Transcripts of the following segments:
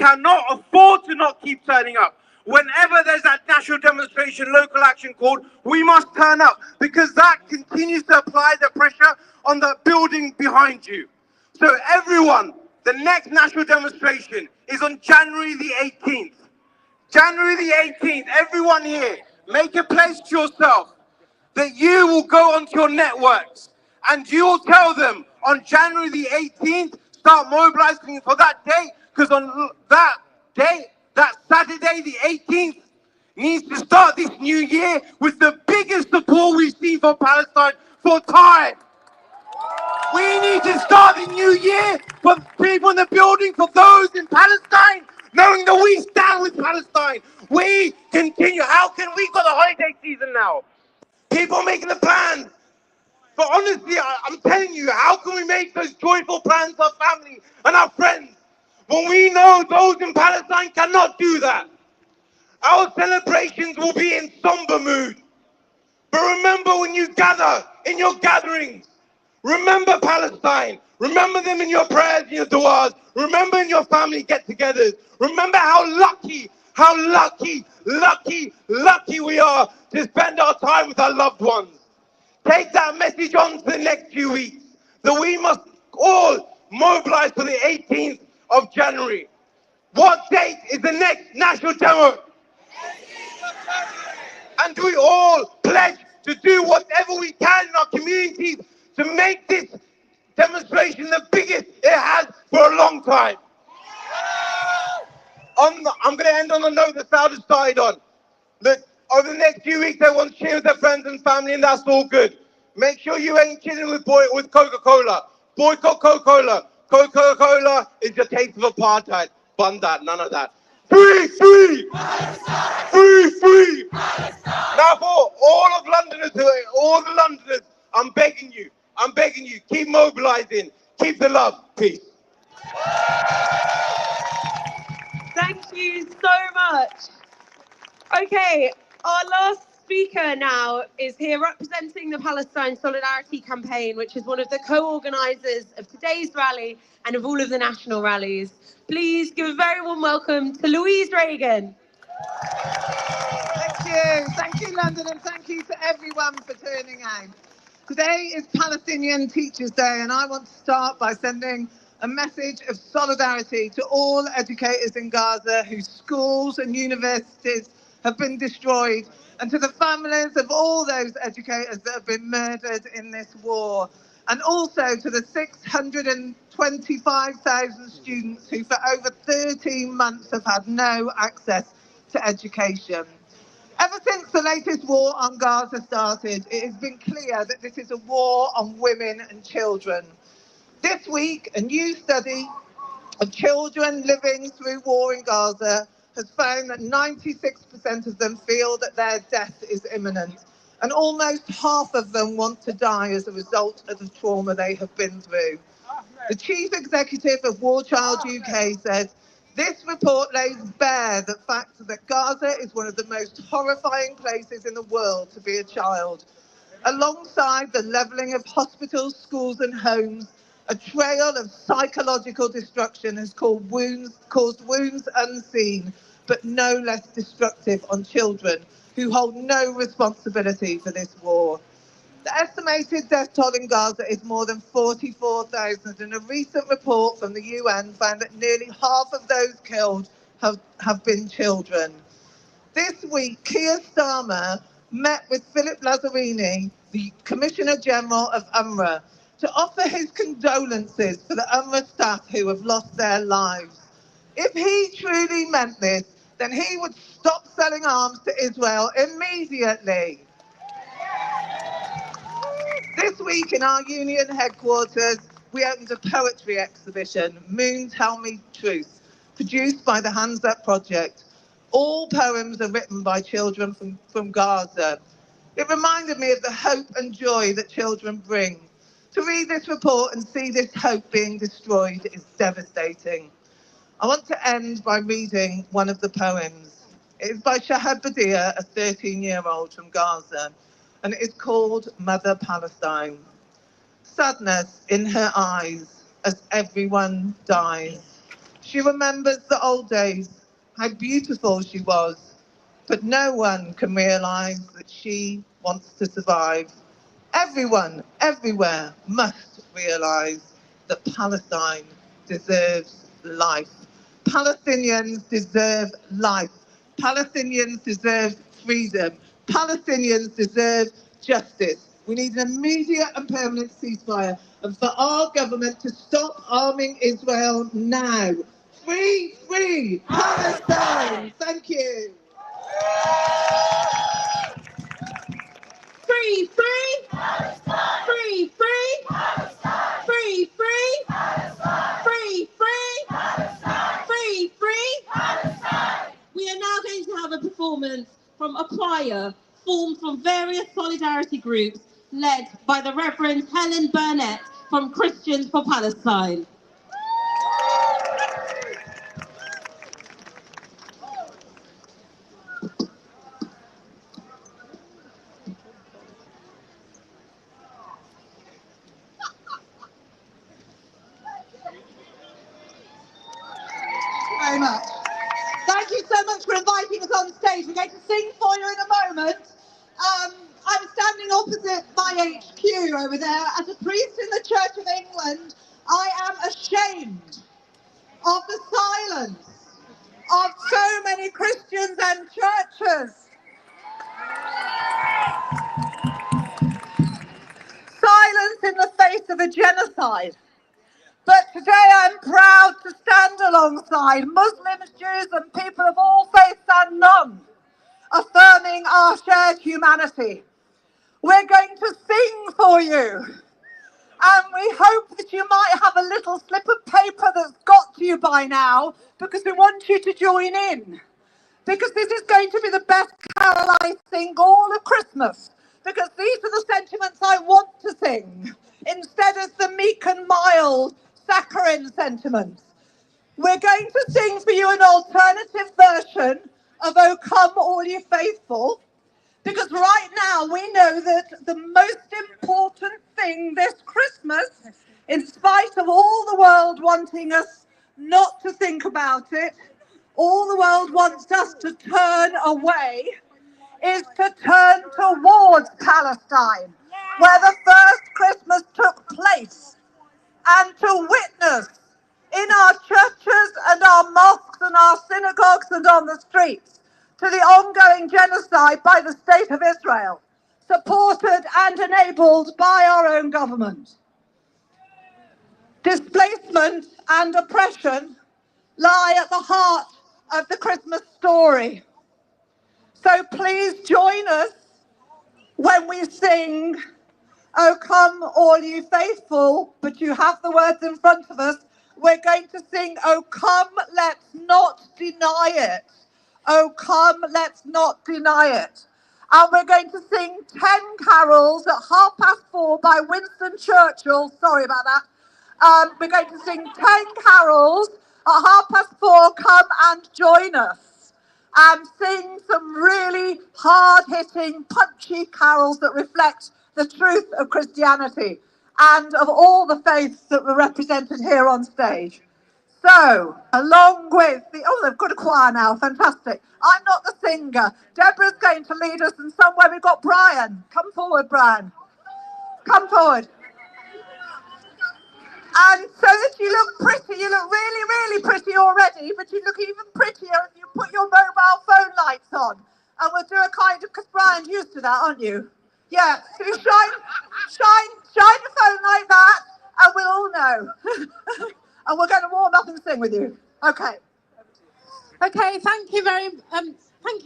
cannot afford to not keep turning up. Whenever there's that national demonstration, local action called, we must turn up, because that continues to apply the pressure on the building behind you. So everyone, the next national demonstration is on January the 18th. January the 18th, everyone here, make a pledge to yourself that you will go onto your networks and you will tell them on January the 18th, start mobilizing for that day, because on that day, that Saturday the 18th, needs to start this new year with the biggest support we've seen for Palestine for time. We need to start the new year for people in the building, for those in Palestine, knowing that we stand with Palestine. We continue. How can we got the holiday season now? People are making the plans. But honestly, I'm telling you, how can we make those joyful plans for our family and our friends when we know those in Palestine cannot do that? Our celebrations will be in somber mood. But remember, when you gather in your gatherings, remember Palestine. Remember them in your prayers and your du'as. Remember in your family get-togethers. Remember how lucky we are to spend our time with our loved ones. Take that message on to the next few weeks, that we must all mobilize for the 18th of January. What date is the next national demo? 18th of January. And we all pledge to do whatever we can in our communities to make this demonstration the biggest it has for a long time. I'm going to end on the note that Saud started on. Look, over the next few weeks, everyone's chilling with their friends and family, and that's all good. Make sure you ain't chilling with Coca-Cola. Boycott Coca-Cola. Coca-Cola is your taste of apartheid. Bun that, none of that. Free! Palestine! Free! Palestine! Now for all the Londoners, I'm begging you, keep mobilizing, keep the love. Peace. Thank you so much. Okay, our last speaker now is here representing the Palestine Solidarity Campaign, which is one of the co-organisers of today's rally and of all of the national rallies. Please give a very warm welcome to Louise Reagan. Thank you, London, and thank you to everyone for turning out. Today is Palestinian Teachers' Day, and I want to start by sending a message of solidarity to all educators in Gaza whose schools and universities have been destroyed, and to the families of all those educators that have been murdered in this war, and also to the 625,000 students who for over 13 months have had no access to education. Ever since the latest war on Gaza started, it has been clear that this is a war on women and children. This week, a new study of children living through war in Gaza has found that 96% of them feel that their death is imminent, and almost half of them want to die as a result of the trauma they have been through. The chief executive of War Child UK said, "This report lays bare the fact that Gaza is one of the most horrifying places in the world to be a child. Alongside the levelling of hospitals, schools and homes, a trail of psychological destruction has caused wounds unseen, but no less destructive on children who hold no responsibility for this war." The estimated death toll in Gaza is more than 44,000, and a recent report from the UN found that nearly half of those killed have been children. This week, Keir Starmer met with Philip Lazzarini, the Commissioner General of UNRWA, to offer his condolences for the UNRWA staff who have lost their lives. If he truly meant this, then he would stop selling arms to Israel immediately. This week in our union headquarters, we opened a poetry exhibition, Moon Tell Me Truth, produced by the Hands Up Project. All poems are written by children from Gaza. It reminded me of the hope and joy that children bring. To read this report and see this hope being destroyed is devastating. I want to end by reading one of the poems. It is by Shahad Badia, a 13-year-old from Gaza, and it is called Mother Palestine. Sadness in her eyes as everyone dies. She remembers the old days, how beautiful she was, but no one can realise that she wants to survive. Everyone, everywhere, must realise that Palestine deserves life. Palestinians deserve life. Palestinians deserve freedom. Palestinians deserve justice. We need an immediate and permanent ceasefire, and for our government to stop arming Israel now. Free, free Palestine! Thank you. Free, free, free, free, free, free, free, free, free. We are now going to have a performance from a choir formed from various solidarity groups led by the Reverend Helen Burnett from Christians for Palestine. Very much. Thank you so much for inviting us on stage. We're going to sing for you in a moment. I'm standing opposite my HQ over there. As a priest in the Church of England, I am ashamed of the silence of so many Christians and churches. Silence in the face of a genocide. But today I'm proud to stand alongside Muslims, Jews and people of all faiths and none, affirming our shared humanity. We're going to sing for you, and we hope that you might have a little slip of paper that's got to you by now, because we want you to join in. Because this is going to be the best carol I sing all of Christmas, because these are the sentiments I want to sing, instead of the meek and mild saccharine sentiments. We're going to sing for you an alternative version of "O Come All Ye Faithful," because right now we know that the most important thing this Christmas, in spite of all the world wanting us not to think about it, all the world wants us to turn away, is to turn towards Palestine, where the first Christmas took place, and to witness in our churches and our mosques and our synagogues and on the streets to the ongoing genocide by the State of Israel, supported and enabled by our own government. Displacement and oppression lie at the heart of the Christmas story. So please join us when we sing "O Come All Ye Faithful," but you have the words in front of us. We're going to sing "O Come, Let's Not Deny It." "O Come, Let's Not Deny It." And we're going to sing 10 carols at 4:30 by Winston Churchill. Sorry about that. We're going to sing 10 carols at 4:30. Come and join us and sing some really hard-hitting, punchy carols that reflect the truth of Christianity and of all the faiths that were represented here on stage. So, along with they've got a choir now, fantastic. I'm not the singer. Deborah's going to lead us, and somewhere we've got Brian. Come forward, Brian. Come forward. And so that you look pretty, you look really, really pretty already, but you look even prettier if you put your mobile phone lights on. And we'll do a kind of, because Brian's used to that, aren't you? Yeah, so you shine your phone like that, and we'll all know. And we're going to warm up and sing with you. Okay. Okay, thank you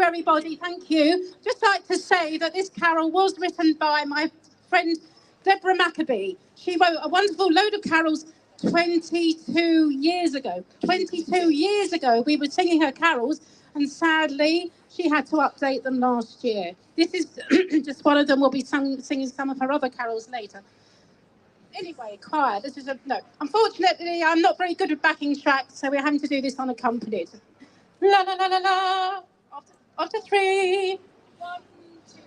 everybody, thank you. Just like to say that this carol was written by my friend Deborah Maccabee. She wrote a wonderful load of carols 22 years ago. 22 years ago we were singing her carols, and sadly she had to update them last year. This is just one of them. We'll be singing some of her other carols later. Anyway, choir, unfortunately I'm not very good at backing tracks, so we're having to do this unaccompanied. La la la la la. After 3. 1, 2,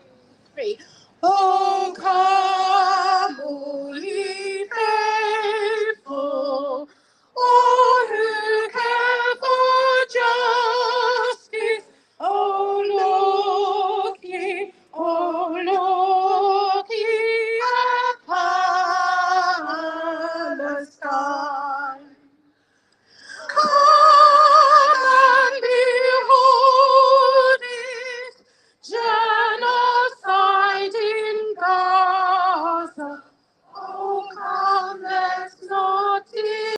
3. Oh, come, all ye faithful. All who care